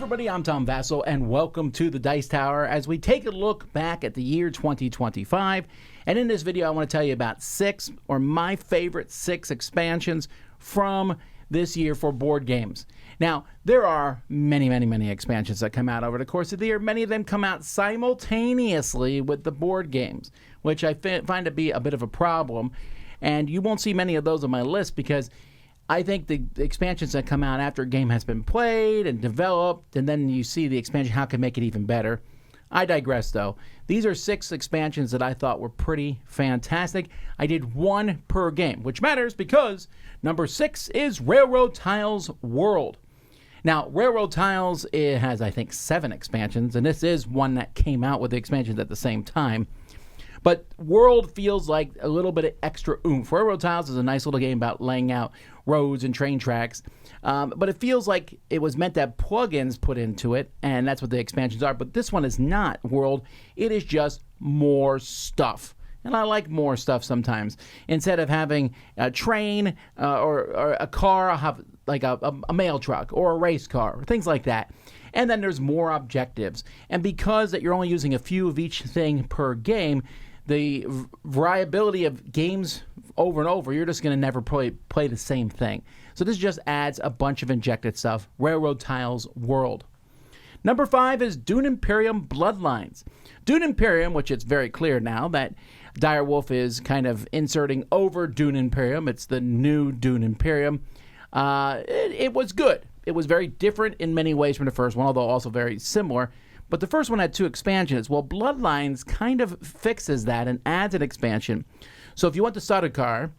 everybody, I'm Tom Vasel, and welcome to the Dice Tower as we take a look back at the year 2025. And in this video, I want to tell you about my favorite 6 expansions from this year for board games. Now, there are many expansions that come out over the course of the year. Many of them come out simultaneously with the board games, which I find to be a bit of a problem. And you won't see many of those on my list because I think the expansions that come out after a game has been played and developed, and then you see the expansion, how can make it even better. I digress, though. These are 6 expansions that I thought were pretty fantastic. I did 1 per game, which matters because number 6 is Railroad Tiles World. Now, Railroad Tiles, it has, I think, 7 expansions, and this is one that came out with the expansions at the same time. But World feels like a little bit of extra oomph. Railroad Tiles is a nice little game about laying out roads and train tracks. But it feels like it was meant to have plugins put into it, and that's what the expansions are. But this one is not World. It is just more stuff. And I like more stuff sometimes. Instead of having a train or a car, I'll have like a mail truck or a race car, things like that. And then there's more objectives. And because that you're only using a few of each thing per game, the variability of games over and over, you're just going to never play the same thing. So this just adds a bunch of injected stuff. Railroad Tiles World. Number 5 is Dune Imperium Bloodlines. Dune Imperium, which it's very clear now that Direwolf is kind of inserting over Dune Imperium. It's the new Dune Imperium. It was good. It was very different in many ways from the first one, although also very similar. But the first one had 2 expansions. Well, Bloodlines kind of fixes that and adds an expansion. So if you want the Sardaukar,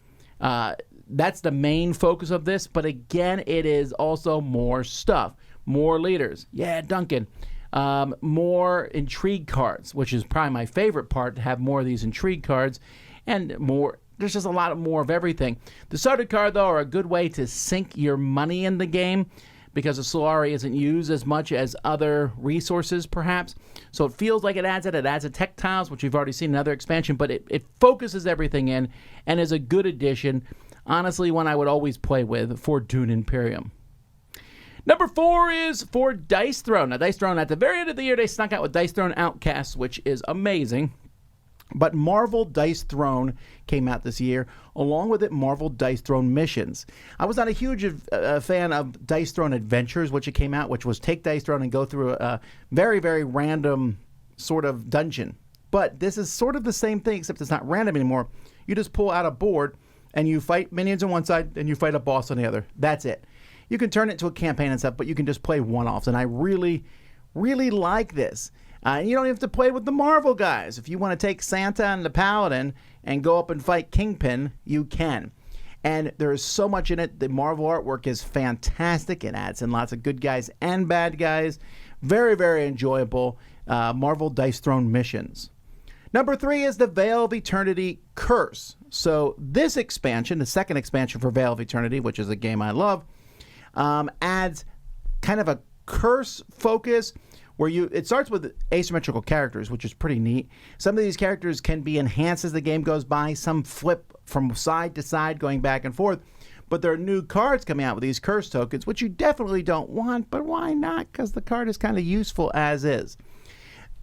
that's the main focus of this. But again, it is also more stuff. More leaders. Yeah, Duncan. More intrigue cards, which is probably my favorite part, to have more of these intrigue cards. And more. There's just a lot more of everything. The Sardaukar, though, are a good way to sink your money in the game, because the Solari isn't used as much as other resources, perhaps. So it feels like it adds it. It adds a tech tiles, which we've already seen in another expansion, but it focuses everything in and is a good addition. Honestly, one I would always play with for Dune Imperium. Number 4 is for Dice Throne. Now, Dice Throne, at the very end of the year, they snuck out with Dice Throne Outcasts, which is amazing. But Marvel Dice Throne came out this year, along with it Marvel Dice Throne Missions. I was not a huge fan of Dice Throne Adventures, which it came out, which was take Dice Throne and go through a very random sort of dungeon. But this is sort of the same thing, except it's not random anymore. You just pull out a board, and you fight minions on one side, and you fight a boss on the other. That's it. You can turn it into a campaign and stuff, but you can just play one-offs, and I really like this. You don't have to play with the Marvel guys. If you want to take Santa and the Paladin and go up and fight Kingpin, you can. And there is so much in it. The Marvel artwork is fantastic. It adds in lots of good guys and bad guys. Very enjoyable Marvel Dice Throne Missions. Number 3 is the Veil of Eternity Curse. So this expansion, the second expansion for Veil of Eternity, which is a game I love, adds kind of a curse focus where it starts with asymmetrical characters, which is pretty neat. Some of these characters can be enhanced as the game goes by. Some flip from side to side, going back and forth. But there are new cards coming out with these curse tokens, which you definitely don't want, but why not? Because the card is kind of useful as is.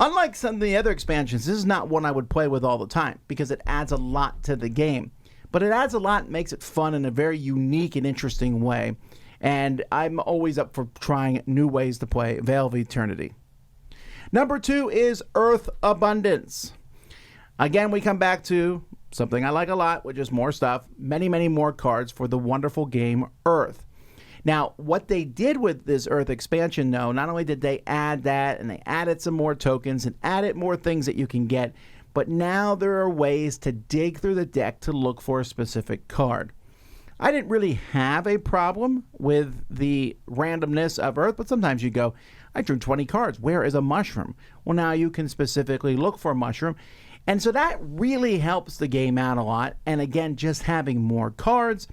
Unlike some of the other expansions, this is not one I would play with all the time because it adds a lot to the game. But it adds a lot and makes it fun in a very unique and interesting way. And I'm always up for trying new ways to play Veil of Eternity. Number 2 is Earth Abundance. Again, we come back to something I like a lot, which is more stuff. Many more cards for the wonderful game Earth. Now, what they did with this Earth expansion, though, not only did they add that, and they added some more tokens and added more things that you can get, but now there are ways to dig through the deck to look for a specific card. I didn't really have a problem with the randomness of Earth, but sometimes you go, I drew 20 cards. Where is a mushroom? Well, now you can specifically look for a mushroom. And so that really helps the game out a lot. And again, just having more cards.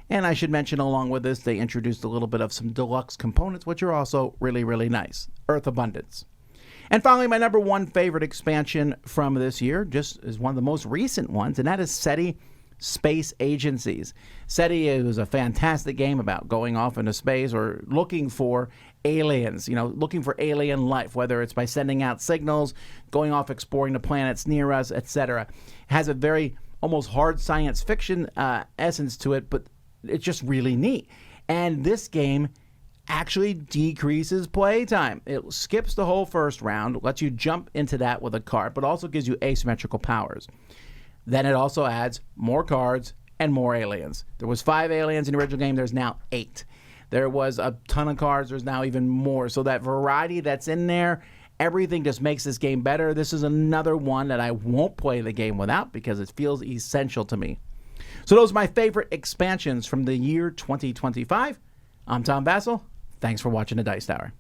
And I should mention along with this, they introduced a little bit of some deluxe components, which are also really nice. Earth Abundance. And finally, my number 1 favorite expansion from this year, just is one of the most recent ones, and that is SETI space agencies. SETI is a fantastic game about going off into space or looking for aliens, looking for alien life, whether it's by sending out signals, going off exploring the planets near us, etc. It has a very almost hard science fiction essence to it, but it's just really neat. And this game actually decreases playtime. It skips the whole first round, lets you jump into that with a card, but also gives you asymmetrical powers. Then it also adds more cards and more aliens. There was 5 aliens in the original game. There's now 8. There was a ton of cards. There's now even more. So that variety that's in there, everything just makes this game better. This is another one that I won't play the game without because it feels essential to me. So those are my favorite expansions from the year 2025. I'm Tom Vasel. Thanks for watching the Dice Tower.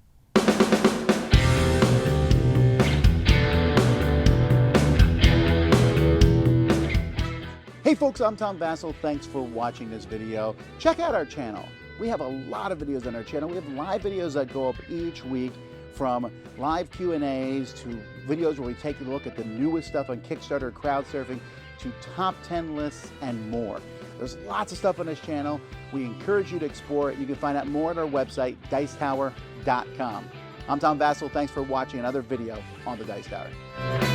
Hey folks, I'm Tom Vasel. Thanks for watching this video. Check out our channel. We have a lot of videos on our channel. We have live videos that go up each week, from live Q&As to videos where we take a look at the newest stuff on Kickstarter, crowd surfing, to top 10 lists and more. There's lots of stuff on this channel. We encourage you to explore it. You can find out more at our website, dicetower.com. I'm Tom Vasel. Thanks for watching another video on the Dice Tower.